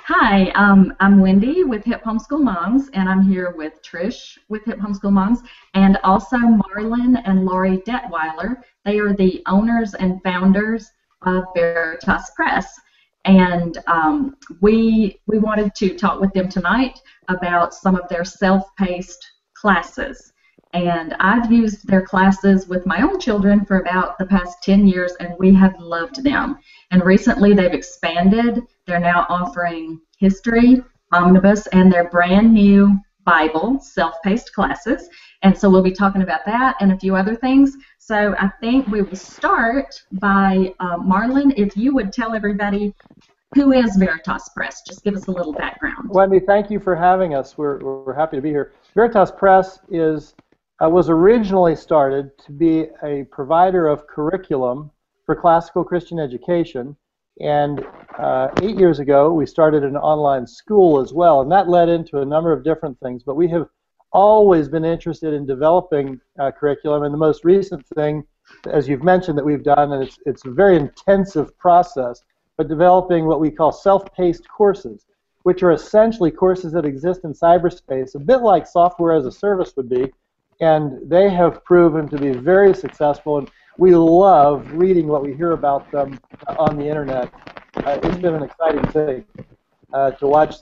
Hi, I'm Wendy with Hip Homeschool Moms, and I'm here with Trish with Hip Homeschool Moms, and also Marlon and Lori Detweiler. They are the owners and founders of Veritas Press, and we wanted to talk with them tonight about some of their self-paced classes. And I've used their classes with my own children for about the past 10 years, and we have loved them. And recently they've expanded. They're now offering history, omnibus, and their brand new Bible, self-paced classes. And so we'll be talking about that and a few other things. So I think we will start by Marlon, if you would tell everybody who is Veritas Press. Just give us a little background. Wendy, thank you for having us. We're happy to be here. Veritas Press was originally started to be a provider of curriculum for classical Christian education, and 8 years ago we started an online school as well, and that led into a number of different things, but we have always been interested in developing curriculum, and the most recent thing, as you've mentioned, that we've done, and it's a very intensive process, but developing what we call self-paced courses, which are essentially courses that exist in cyberspace, a bit like software as a service would be, and they have proven to be very successful, and we love reading what we hear about them on the internet. It's been an exciting thing to watch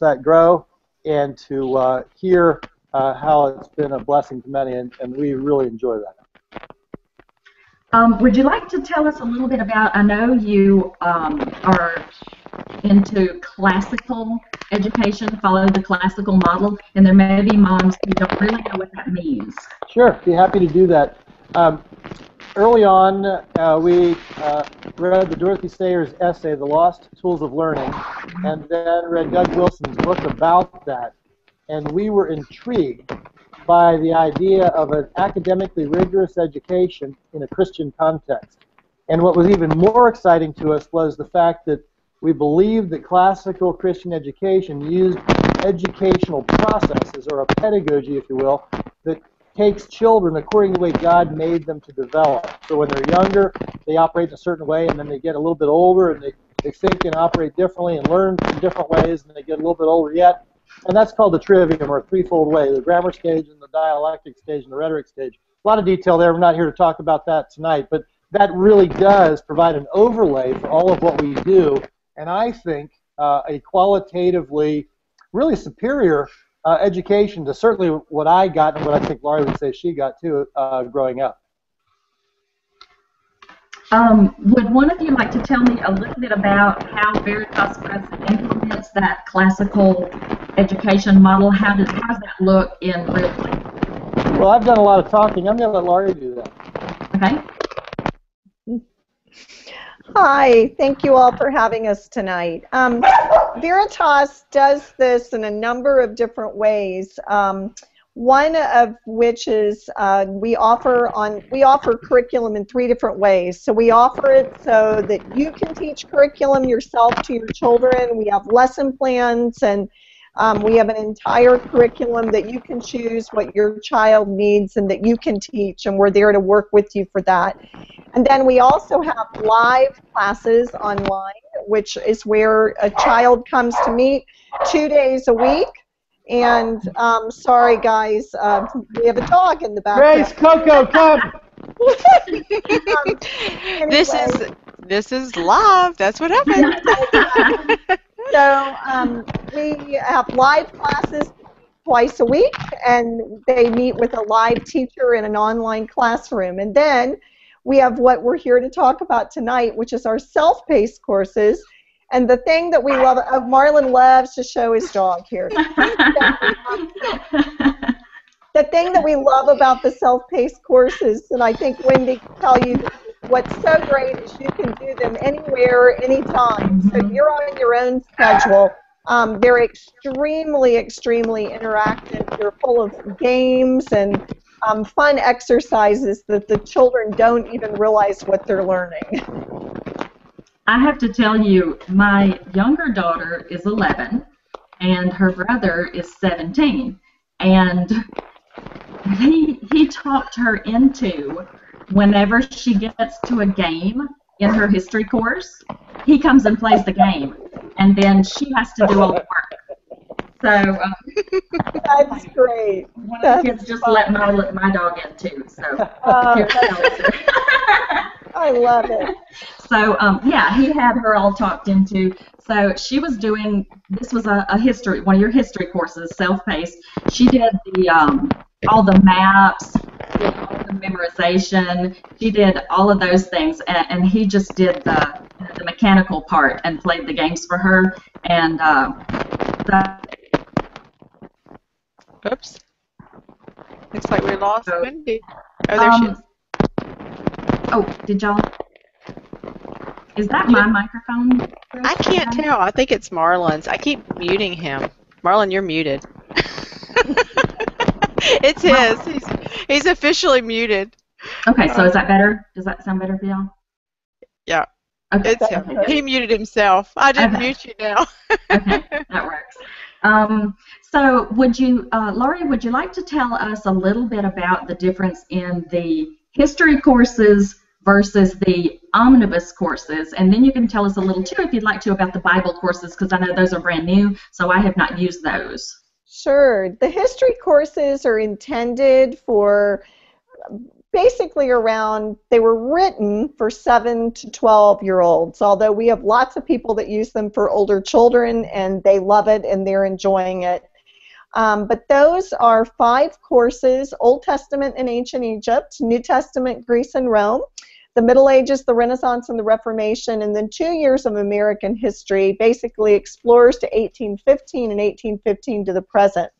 that grow and to hear how it's been a blessing to many, and we really enjoy that. Would you like to tell us a little bit about, I know you are into classical education, follow the classical model, and there may be moms who don't really know what that means. Sure, be happy to do that. Early on, we read the Dorothy Sayers essay, The Lost Tools of Learning, and then read Doug Wilson's book about that. And we were intrigued by the idea of an academically rigorous education in a Christian context. And what was even more exciting to us was the fact that we believed that classical Christian education used educational processes, or a pedagogy, if you will, that takes children according to the way God made them to develop. So when they're younger, they operate in a certain way, and then they get a little bit older, and they think and operate differently and learn in different ways, and they get a little bit older yet. And that's called the trivium, or a threefold way, the grammar stage and the dialectic stage and the rhetoric stage. A lot of detail there. We're not here to talk about that tonight, but that really does provide an overlay for all of what we do, and I think a qualitatively really superior education to certainly what I got and what I think Laurie would say she got too growing up. Would one of you like to tell me a little bit about how Veritas Press implements that classical education model? How does that look in real life? Well, I've done a lot of talking. I'm going to let Laurie do that. Okay. Hi, thank you all for having us tonight. Veritas does this in a number of different ways. One of which is we offer curriculum in 3 different ways. So we offer it so that you can teach curriculum yourself to your children. We have lesson plans, and we have an entire curriculum that you can choose what your child needs and that you can teach, and we're there to work with you for that. And then we also have live classes online, which is where a child comes to meet 2 days a week. And sorry guys, we have a dog in the background. Grace, Coco, come! Anyway. This is live. That's what happened. So we have live classes twice a week, and they meet with a live teacher in an online classroom. And then we have what we're here to talk about tonight, which is our self-paced courses. And the thing that we love, Marlon loves to show his dog here. The thing that we love about the self-paced courses, and I think Wendy can tell you, what's so great is you can do them anywhere, anytime. So you're on your own schedule. They're extremely, extremely interactive. They're full of games and fun exercises that the children don't even realize what they're learning. I have to tell you, my younger daughter is 11, and her brother is 17, and he talked her into, whenever she gets to a game in her history course, he comes and plays the game. and then she has to do all the work. So That's great. one of the That's kids just fun. let my dog in too. So here That's, I love it. So yeah, he had her all talked into. So she was doing, this was a history, one of your history courses, self-paced. She did the all the maps, did all the memorization. She did all of those things, and he just did the mechanical part and played the games for her. And Oops. Looks like we lost so, Wendy. Oh, there she is. oh, did y'all? Is that my microphone? I can't tell. I think it's Marlon's. I keep muting him. Marlon, you're muted. It's his. He's officially muted. Okay, so is that better? Does that sound better for y'all? Yeah. Okay. It's him. Okay. He muted himself. I didn't mute you now. Okay, that works. So would you, Laurie, would you like to tell us a little bit about the difference in the history courses versus the omnibus courses? And then you can tell us a little too, if you'd like to, about the Bible courses, because I know those are brand new, so I have not used those. Sure. The history courses are intended for basically they were written for 7 to 12-year-olds, although we have lots of people that use them for older children, and they love it and they're enjoying it. But those are 5 courses: Old Testament and Ancient Egypt, New Testament, Greece and Rome, the Middle Ages, the Renaissance, and the Reformation, and then 2 years of American history, basically explores to 1815 and 1815 to the present.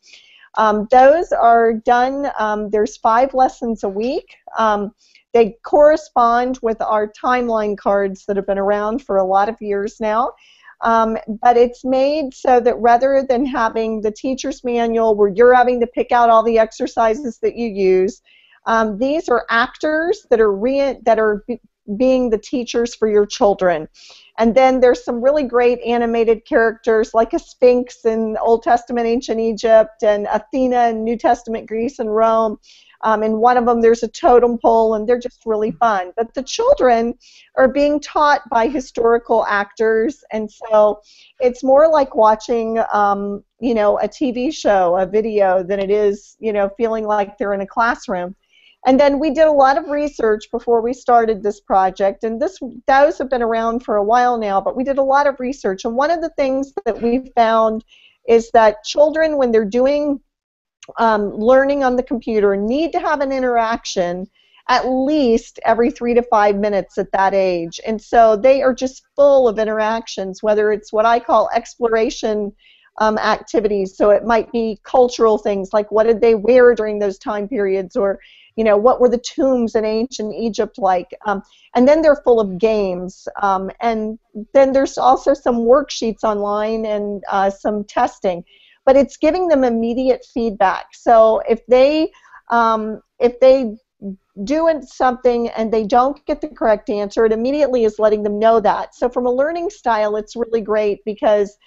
Those are done, there's 5 lessons a week. They correspond with our timeline cards that have been around for a lot of years now. But it's made so that rather than having the teacher's manual where you're having to pick out all the exercises that you use, these are actors that are being the teachers for your children. And then there's some really great animated characters like a Sphinx in Old Testament Ancient Egypt, and Athena in New Testament Greece and Rome. In one of them there's a totem pole, and they're just really fun. But the children are being taught by historical actors, and so it's more like watching you know, a TV show, a video, than it is, you know, feeling like they're in a classroom. And then we did a lot of research before we started this project, and those have been around for a while now, but we did a lot of research. And one of the things that we found is that children, when they're doing learning on the computer, need to have an interaction at least every 3 to 5 minutes at that age. And so they are just full of interactions, whether it's what I call exploration activities. So it might be cultural things like what did they wear during those time periods, or you know, what were the tombs in ancient Egypt like? And then they're full of games. And then there's also some worksheets online and some testing. But it's giving them immediate feedback. So if they do something and they don't get the correct answer, it immediately is letting them know that. So from a learning style, it's really great because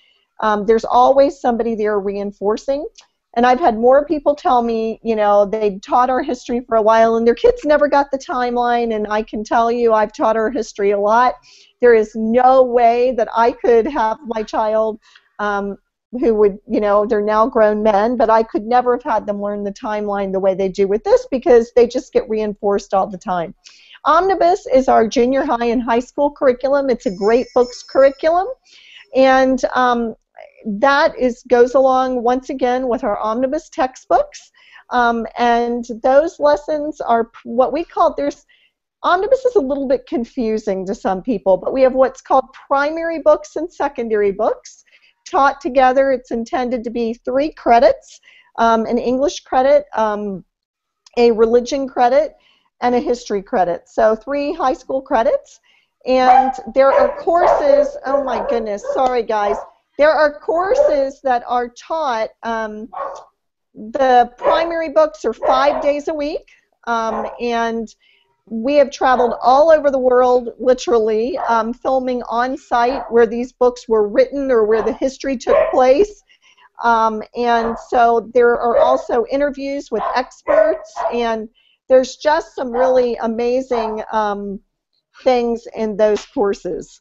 there's always somebody there reinforcing. And I've had more people tell me, you know, they taught our history for a while and their kids never got the timeline, and I can tell you I've taught our history a lot. There is no way that I could have my child who would, you know, they're now grown men, but I could never have had them learn the timeline the way they do with this because they just get reinforced all the time. Omnibus is our junior high and high school curriculum. It's a great books curriculum, and that goes along once again with our omnibus textbooks, and those lessons are what we call, omnibus is a little bit confusing to some people, but we have what's called primary books and secondary books taught together. It's intended to be 3 credits, an English credit, a religion credit, and a history credit. So 3 high school credits, and there are courses, oh my goodness, sorry guys, there are courses that are taught. The primary books are 5 days a week, and we have traveled all over the world, literally, filming on site where these books were written or where the history took place. And so there are also interviews with experts, and there's just some really amazing things in those courses.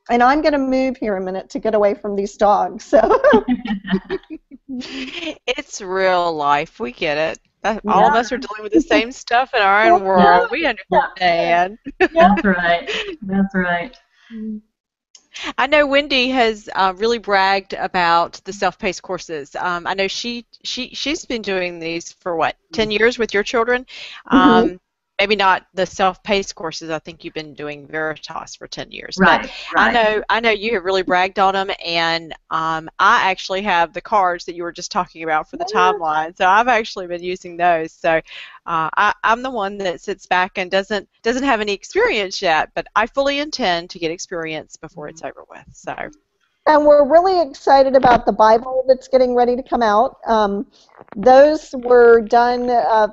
And I'm going to move here a minute to get away from these dogs. So It's real life. We get it. All of yeah, us are dealing with the same stuff in our own Yeah, world. We yeah, understand. yeah. that's right. That's right. I know Wendy has really bragged about the self-paced courses. I know she's been doing these for what, 10 years with your children? Mhm. Maybe not the self-paced courses. I think you've been doing Veritas for 10 years. But Right, right. I know you have really bragged on them, and I actually have the cards that you were just talking about for the timeline. So I've actually been using those. So I'm the one that sits back and doesn't have any experience yet, but I fully intend to get experience before it's over with. So And we're really excited about the Bible that's getting ready to come out. Those were done,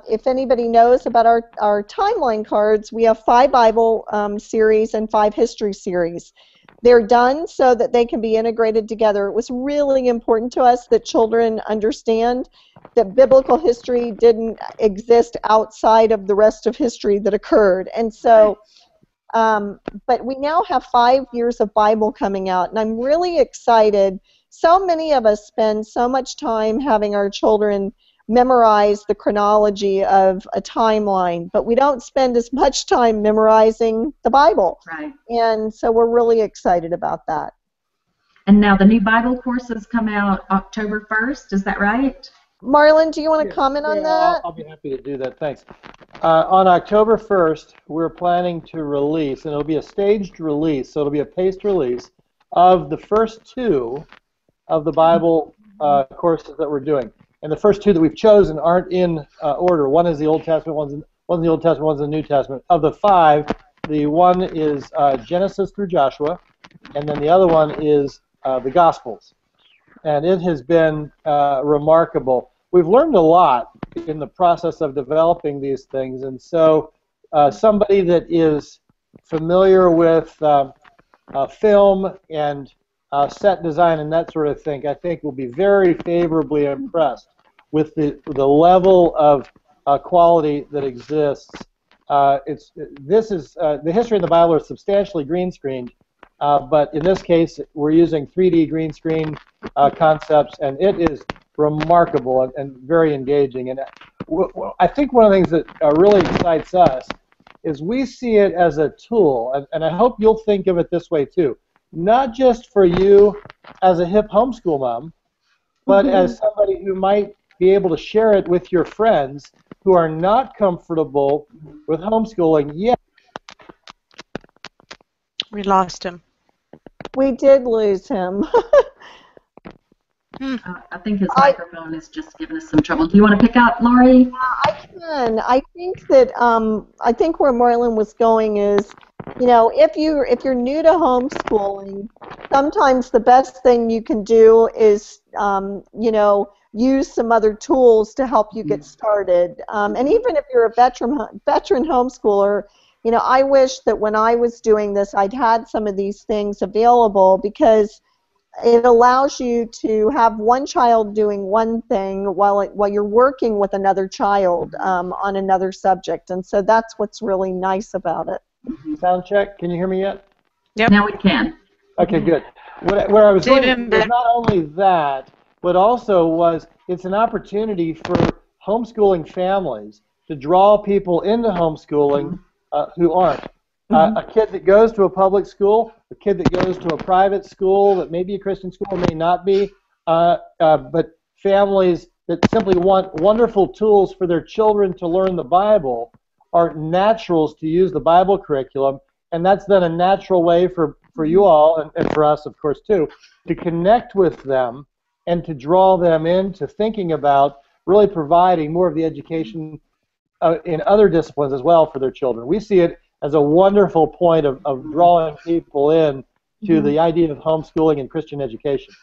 if anybody knows about our timeline cards, we have 5 Bible series and 5 history series. They're done so that they can be integrated together. It was really important to us that children understand that biblical history didn't exist outside of the rest of history that occurred. And so, but we now have 5 years of Bible coming out, and I'm really excited. So many of us spend so much time having our children memorize the chronology of a timeline, but we don't spend as much time memorizing the Bible. Right. And so we're really excited about that. And now the new Bible courses come out October 1st, is that right? Marlon, do you want to comment on that? I'll be happy to do that. Thanks. On October 1st, we're planning to release, and it'll be a staged release, so it'll be a paced release of the first 2 of the Bible courses that we're doing. And the first 2 that we've chosen aren't in order. One is the Old Testament, one's the Old Testament, one's the New Testament. Of the 5, the one is Genesis through Joshua, and then the other one is the Gospels. And it has been remarkable. We've learned a lot in the process of developing these things, and so somebody that is familiar with film and set design and that sort of thing, I think will be very favorably impressed with the level of quality that exists. The history of the Bible is substantially green screened, but in this case we're using 3D green screen concepts, and it is remarkable and very engaging. And I think one of the things that really excites us is we see it as a tool, and I hope you'll think of it this way too, not just for you as a hip homeschool mom, but as somebody who might be able to share it with your friends who are not comfortable with homeschooling yet. we lost him. We did lose him. I think his microphone is just giving us some trouble. Do you want to pick up, Laurie? I can. I think that I think where Marlon was going is, you know, if you're new to homeschooling, sometimes the best thing you can do is, you know, use some other tools to help you get started. And even if you're a veteran homeschooler, you know, I wish that when I was doing this, I'd had some of these things available, because it allows you to have one child doing one thing while you're working with another child on another subject, and so that's what's really nice about it. Sound check. Can you hear me yet? Yep. Now we can. Okay, good. Where I was going Even was not only that, but also was it's an opportunity for homeschooling families to draw people into homeschooling who aren't. A kid that goes to a public school, a kid that goes to a private school that may be a Christian school, may not be, but families that simply want wonderful tools for their children to learn the Bible are naturals to use the Bible curriculum, and that's then a natural way for you all, and for us, of course, too, to connect with them and to draw them into thinking about really providing more of the education in other disciplines as well for their children. We see it as a wonderful point of drawing people in to the idea of homeschooling and Christian education.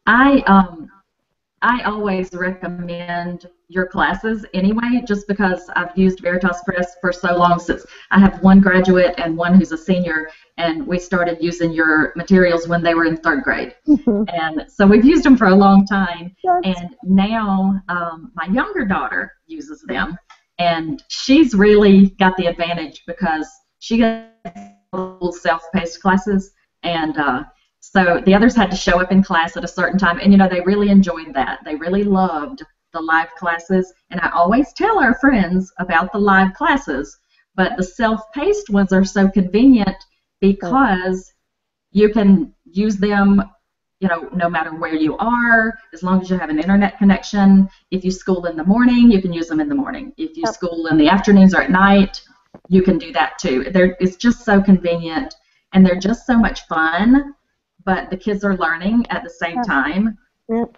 I always recommend your classes anyway, just because I've used Veritas Press for so long. Since I have one graduate and one who's a senior, and we started using your materials when they were in 3rd grade. And so we've used them for a long time, and now my younger daughter uses them, and she's really got the advantage because she gets self-paced classes, and so the others had to show up in class at a certain time, and they really enjoyed that. They really loved the live classes, and I always tell our friends about the live classes, but the self-paced ones are so convenient because you can use them no matter where you are, as long as you have an internet connection. If you school in the morning, you can use them in the morning. If you school in the afternoons or at night, you can do that too. It's just so convenient, and they're just so much fun, but the kids are learning at the same time. Well,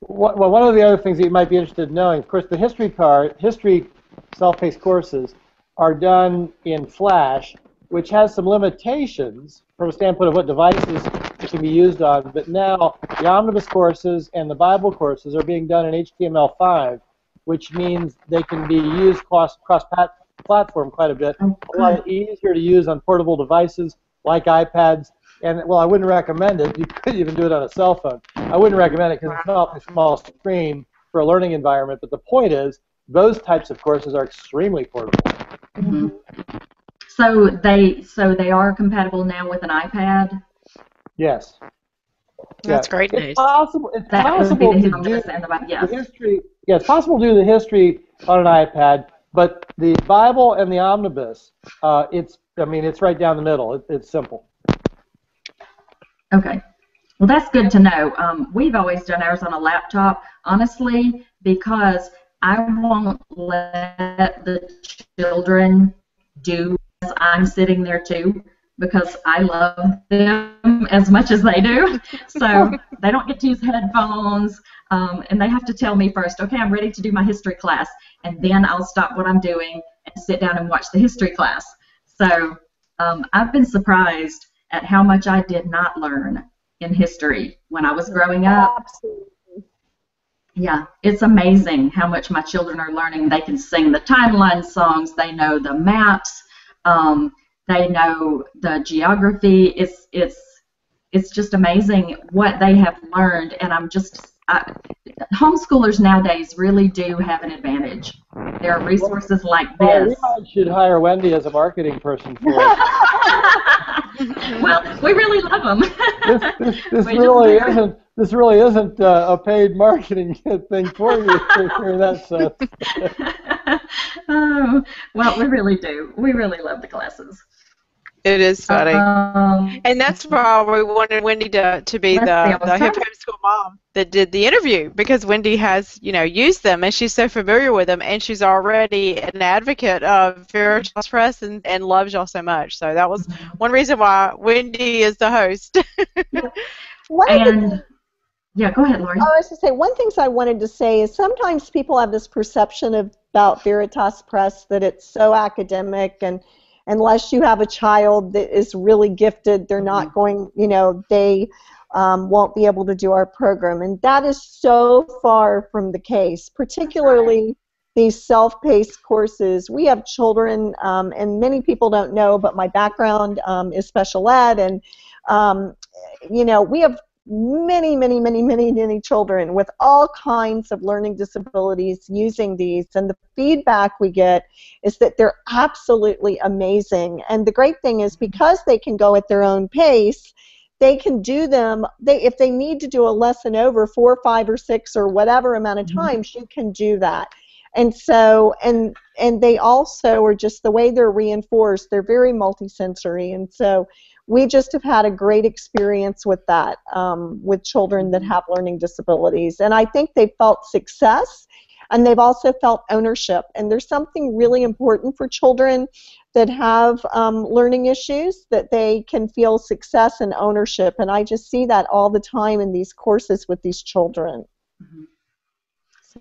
one of the other things that you might be interested in knowing, of course, the history self-paced courses are done in Flash, which has some limitations from a standpoint of what devices it can be used on. But now the omnibus courses and the Bible courses are being done in HTML5, which means they can be used cross-platform quite a bit. A lot easier to use on portable devices like iPads. And, well, I wouldn't recommend it. You could even do it on a cell phone. I wouldn't recommend it because it's not a small screen for a learning environment. But the point is, those types of courses are extremely portable. Mm-hmm. So they are compatible now with an iPad? Yes. That's great news. It's possible to do the history. Yeah, it's possible to do the history on an iPad, but the Bible and the omnibus, it's right down the middle. It's simple. Okay. Well, that's good to know. We've always done ours on a laptop, honestly, because I won't let the children do as I'm sitting there too, because I love them as much as they do. So they don't get to use headphones, and they have to tell me first, okay, I'm ready to do my history class, and then I'll stop what I'm doing and sit down and watch the history class. So I've been surprised at how much I did not learn in history when I was growing up. Absolutely. Yeah, it's amazing how much my children are learning. They can sing the timeline songs, they know the maps, they know the geography. It's just amazing what they have learned, and homeschoolers nowadays really do have an advantage. There are resources like this. We should hire Wendy as a marketing person for it. Well, we really love them. This really isn't a paid marketing thing for you in that sense. Oh, well, we really do. We really love the classes. It is funny. And that's why we wanted Wendy to be the hip homeschool mom that did the interview, because Wendy has, used them, and she's so familiar with them, and she's already an advocate of Veritas Press and loves y'all so much. So that was one reason why Wendy is the host. Yeah, go ahead, Lori. I was going to say, one thing I wanted to say is sometimes people have this perception about Veritas Press that it's so academic, and unless you have a child that is really gifted, they're not going, they won't be able to do our program. And that is so far from the case, particularly these self-paced courses. We have children, and many people don't know, but my background is special ed, and, we have many children with all kinds of learning disabilities using these, and the feedback we get is that they're absolutely amazing. And the great thing is, because they can go at their own pace, they can do them. If they need to do a lesson over 4, 5, or 6 or whatever amount of times, you can do that. And so, and they also are just the way they're reinforced, they're very multisensory. And so we just have had a great experience with that, with children that have learning disabilities. And I think they've felt success, and they've also felt ownership. And there's something really important for children that have learning issues, that they can feel success and ownership. And I just see that all the time in these courses with these children. Mm-hmm.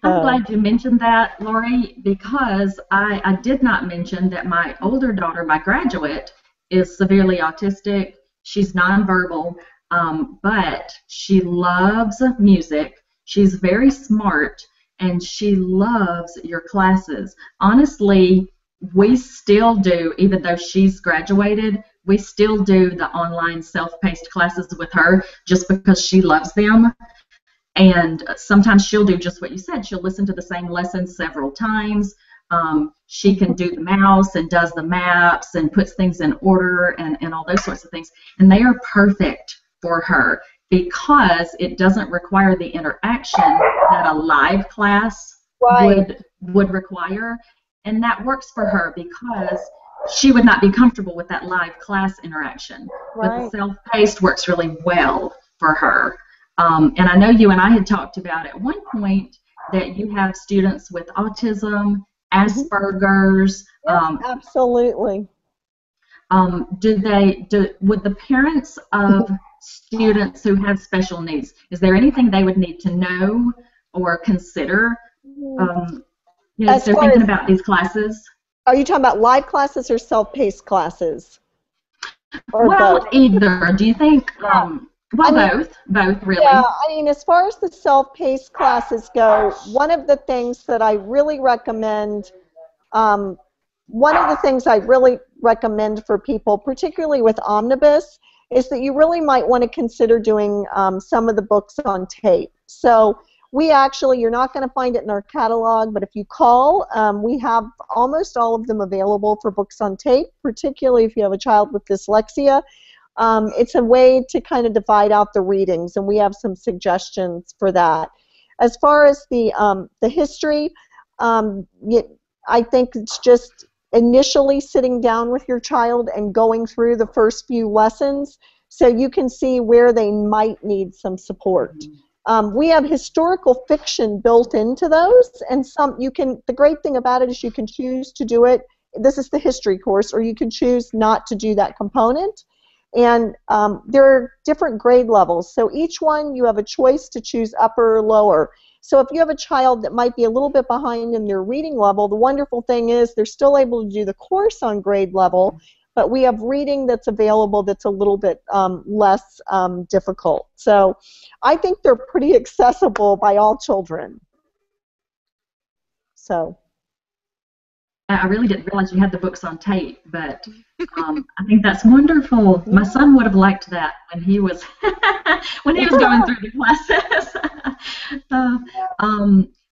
I'm glad you mentioned that, Lori, because I did not mention that my older daughter, my graduate, is severely autistic. She's nonverbal, but she loves music. She's very smart, and she loves your classes. Honestly, we still do, even though she's graduated, we still do the online self-paced classes with her just because she loves them. And sometimes she'll do just what you said. She'll listen to the same lesson several times. She can do the mouse and does the maps and puts things in order and all those sorts of things. And they are perfect for her because it doesn't require the interaction that a live class would require. And that works for her because she would not be comfortable with that live class interaction. But the self-paced works really well for her. And I know you and I had talked about at one point that you have students with autism, Asperger's. Absolutely. Would the parents of students who have special needs, is there anything they would need to know or consider as they're thinking about these classes? Are you talking about live classes or self-paced classes? Or well, both? Either. Do you think? Both really. Yeah, I mean, as far as the self-paced classes go, one of the things that I really recommend, for people, particularly with Omnibus, is that you really might want to consider doing some of the books on tape. So we actually, you're not going to find it in our catalog, but if you call, we have almost all of them available for books on tape, particularly if you have a child with dyslexia. It's a way to kind of divide out the readings, and we have some suggestions for that. As far as the history, I think it's just initially sitting down with your child and going through the first few lessons so you can see where they might need some support. We have historical fiction built into those, and the great thing about it is you can choose to do it, this is the history course, or you can choose not to do that component. And there are different grade levels, so each one you have a choice to choose upper or lower. So if you have a child that might be a little bit behind in their reading level, the wonderful thing is they're still able to do the course on grade level, but we have reading that's available that's a little bit less difficult. So I think they're pretty accessible by all children. So. I really didn't realize you had the books on tape, but I think that's wonderful. My son would have liked that when he was going through the classes.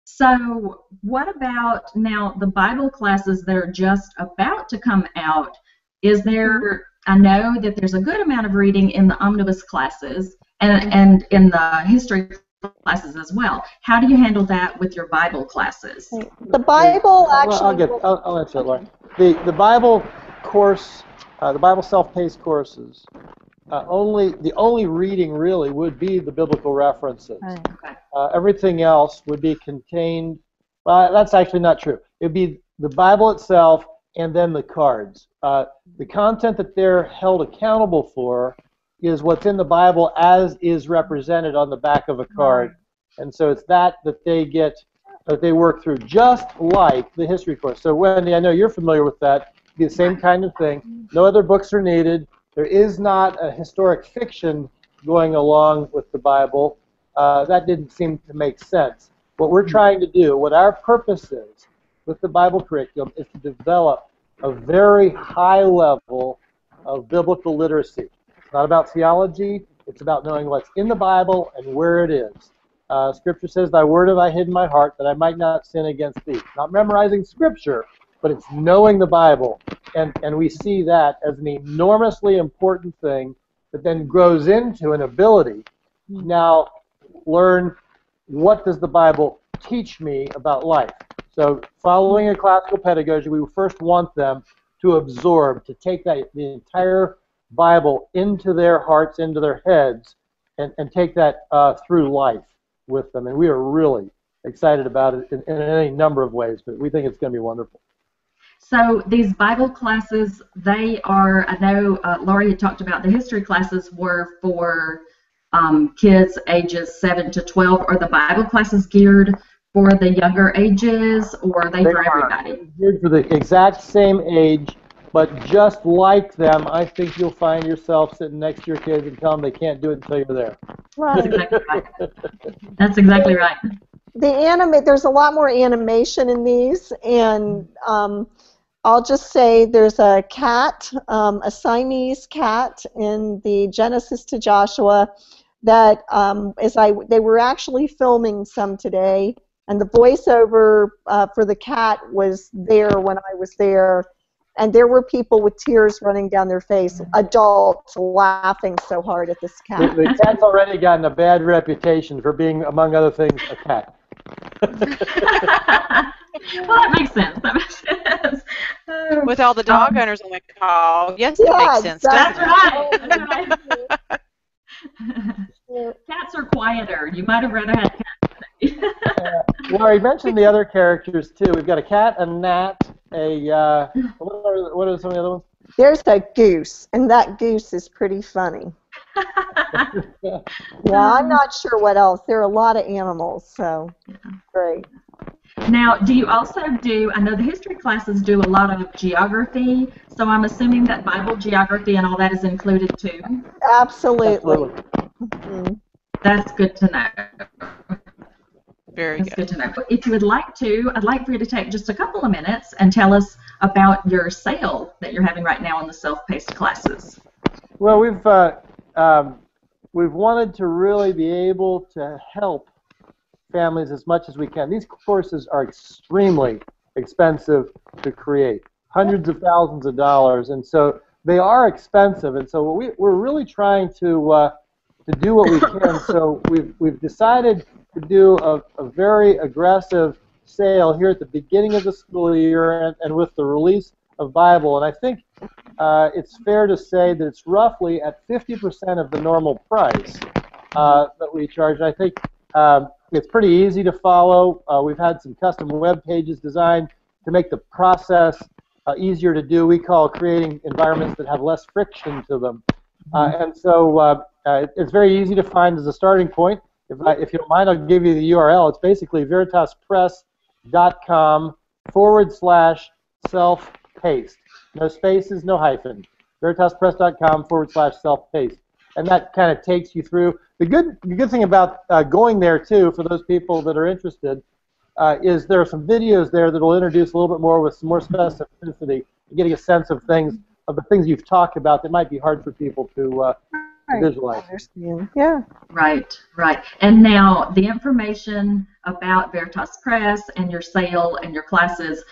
So what about now the Bible classes that are just about to come out? Is there? I know that there's a good amount of reading in the omnibus classes and in the history classes as well. How do you handle that with your Bible classes? The Bible actually. I'll answer that, Lauren. The Bible course, the Bible self-paced courses, the only reading really would be the biblical references. Okay. Everything else would be contained. Well, that's actually not true. It would be the Bible itself and then the cards. The content that they're held accountable for is what's in the Bible as is represented on the back of a card. And so it's that they work through, just like the history course. So Wendy, I know you're familiar with that. It'd be the same kind of thing. No other books are needed. There is not a historic fiction going along with the Bible. That didn't seem to make sense. What we're trying to do, what our purpose is with the Bible curriculum, is to develop a very high level of biblical literacy. It's not about theology. It's about knowing what's in the Bible and where it is. Scripture says, "Thy word have I hid in my heart, that I might not sin against thee." Not memorizing Scripture, but it's knowing the Bible. And we see that as an enormously important thing that then grows into an ability to now learn, what does the Bible teach me about life? So following a classical pedagogy, we first want them to absorb, to take the entire Bible into their hearts, into their heads, and take that through life with them. And we are really excited about it in any number of ways, but we think it's going to be wonderful. So these Bible classes, they are, I know Laurie had talked about the history classes were for kids ages 7 to 12. Are the Bible classes geared for the younger ages, or are they for everybody? Geared for the exact same age, but just like them, I think you'll find yourself sitting next to your kids and tell them they can't do it until you're there. That's exactly right. That's exactly right. There's a lot more animation in these, and I'll just say there's a cat, a Siamese cat in the Genesis to Joshua that they were actually filming some today, And the voiceover for the cat was there when I was there, and there were people with tears running down their face, adults laughing so hard at this cat. The cat's already gotten a bad reputation for being, among other things, a cat. Well, that makes sense. That makes sense. With all the dog owners on the call, yes, it Yeah, makes sense. exactly. Doesn't it? That's right. Cats are quieter. You might have rather had cats. Laurie mentioned the other characters too. We've got a cat, a gnat, what are some of the other ones? There's a goose, and that goose is pretty funny. Yeah, I'm not sure what else. There are a lot of animals, so great. Now, do you also do, I know the history classes do a lot of geography, so I'm assuming that Bible geography and all that is included too? Absolutely. Absolutely. That's good to know. Very That's good. good to know. If you would like to, I'd like for you to take just a couple of minutes and tell us about your sale that you're having right now on the self-paced classes. Well, we've wanted to really be able to help families as much as we can. These courses are extremely expensive to create, hundreds of thousands of dollars, and so they are expensive. And so we're really trying to do what we can. So we've decided to do a very aggressive sale here at the beginning of the school year and with the release of Bible. And I think it's fair to say that it's roughly at 50% of the normal price that we charge. And I think it's pretty easy to follow. We've had some custom web pages designed to make the process easier to do. We call creating environments that have less friction to them. And so it's very easy to find as a starting point. If you don't mind, I'll give you the URL. It's basically veritaspress.com/self-paced. No spaces, no hyphen. veritaspress.com/self-paced. And that kind of takes you through. The good thing about going there, too, for those people that are interested, is there are some videos there that will introduce a little bit more with some more specificity, getting a sense of the things you've talked about that might be hard for people to visualize. Yeah. Right, right. And now the information about Veritas Press and your sale and your classes,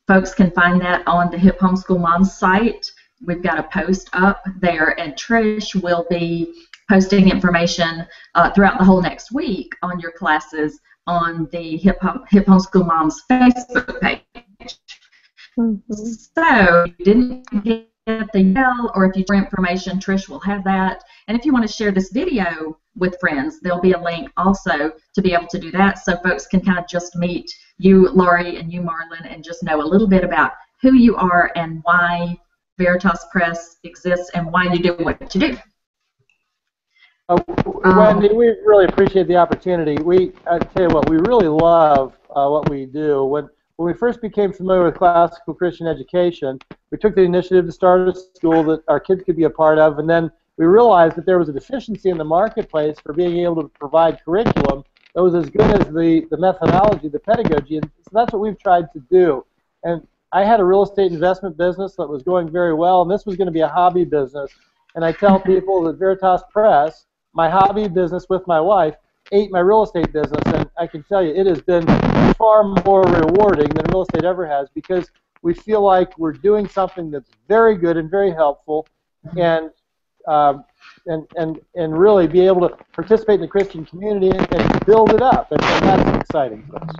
folks can find that on the Hip Homeschool Moms site. We've got a post up there, and Trish will be posting information throughout the whole next week on your classes on the Hip Homeschool Moms Facebook page. Mm-hmm. So if you didn't get the email, or if you want information, Trish will have that. And if you want to share this video with friends, there'll be a link also to be able to do that, so folks can kind of just meet you, Laurie, and you, Marlon, and just know a little bit about who you are and why Veritas Press exists and why you do what you do. Wendy, we really appreciate the opportunity. I tell you what, we really love what we do. When we first became familiar with classical Christian education, we took the initiative to start a school that our kids could be a part of, and then we realized that there was a deficiency in the marketplace for being able to provide curriculum that was as good as the methodology, the pedagogy, and so that's what we've tried to do. And I had a real estate investment business that was going very well, and this was going to be a hobby business. And I tell people that Veritas Press, my hobby business with my wife, ate my real estate business, and I can tell you it has been far more rewarding than real estate ever has, because we feel like we're doing something that's very good and very helpful, and really be able to participate in the Christian community and build it up, and that's exciting for us.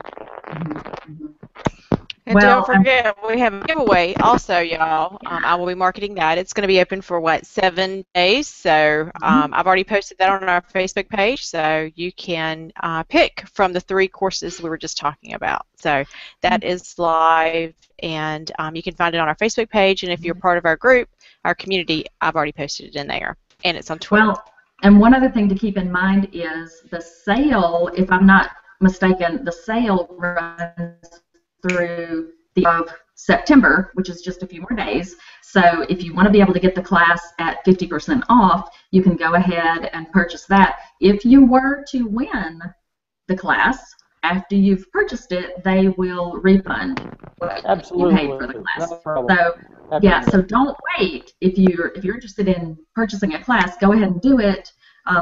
And don't forget, we have a giveaway also, y'all. I will be marketing that. It's going to be open for, 7 days? So I've already posted that on our Facebook page, so you can pick from the 3 courses we were just talking about. So that is live, and you can find it on our Facebook page, and if you're part of our group, our community, I've already posted it in there, and it's on Twitter. Well, and one other thing to keep in mind is the sale, if I'm not mistaken, the sale runs through the of September, which is just a few more days. So if you want to be able to get the class at 50% off, you can go ahead and purchase that. If you were to win the class, after you've purchased it, they will refund what you paid for the class. No problem. So yeah, so don't wait. If you're interested in purchasing a class, go ahead and do it,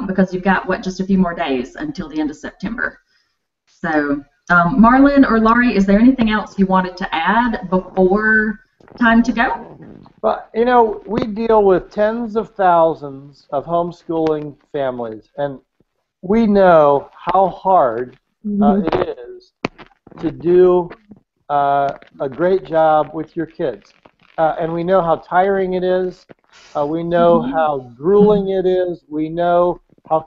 because you've got just a few more days until the end of September. So, Marlon or Laurie, is there anything else you wanted to add before time to go? But, you know, we deal with tens of thousands of homeschooling families, and we know how hard it is to do a great job with your kids. And we know how tiring it is. We know how grueling it is. We know how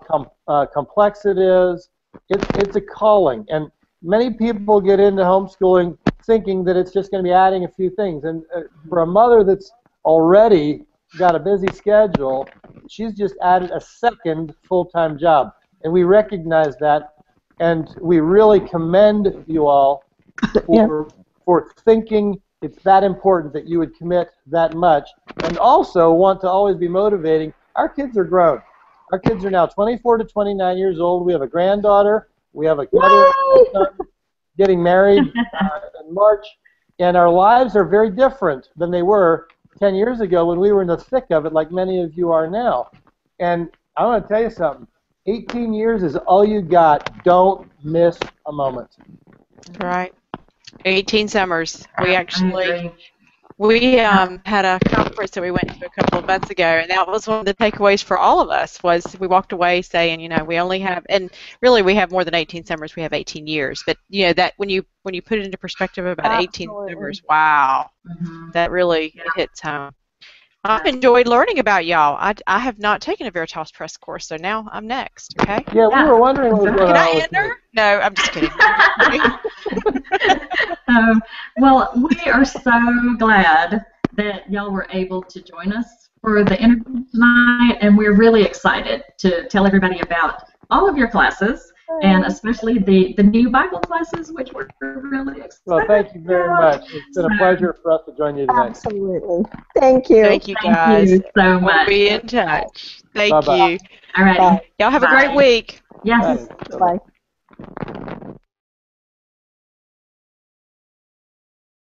complex it is. It's a calling. And many people get into homeschooling thinking that it's just going to be adding a few things. And for a mother that's already got a busy schedule, she's just added a second full-time job. And we recognize that, and we really commend you all for thinking it's that important that you would commit that much, and also want to always be motivating. Our kids are grown. Our kids are now 24 to 29 years old. We have a granddaughter. We have another son getting married in March, and our lives are very different than they were 10 years ago when we were in the thick of it, like many of you are now. And I want to tell you something. 18 years is all you got. Don't miss a moment. Right. 18 summers. We actually agree. had a conference that we went to a couple of months ago, and that was one of the takeaways for all of us. Was we walked away saying, you know, we only have, and really we have more than 18 summers. We have 18 years. But you know that when you put it into perspective, about 18 summers, wow, that really hits home. I've enjoyed learning about y'all. I have not taken a Veritas Press course, so now I'm next. Okay. Yeah, we were wondering what was going Can I on with enter? you. No, I'm just kidding. Well, we are so glad that y'all were able to join us for the interview tonight, and we're really excited to tell everybody about all of your classes, and especially the new Bible classes, which we're really excited. Well, thank you very much. It's been a pleasure for us to join you tonight. Absolutely. Thank you. Thank you, guys. Thank you so much. We'll be in touch. Thank Bye-bye. you. All right. Y'all have a great week. Yes. Bye. Bye.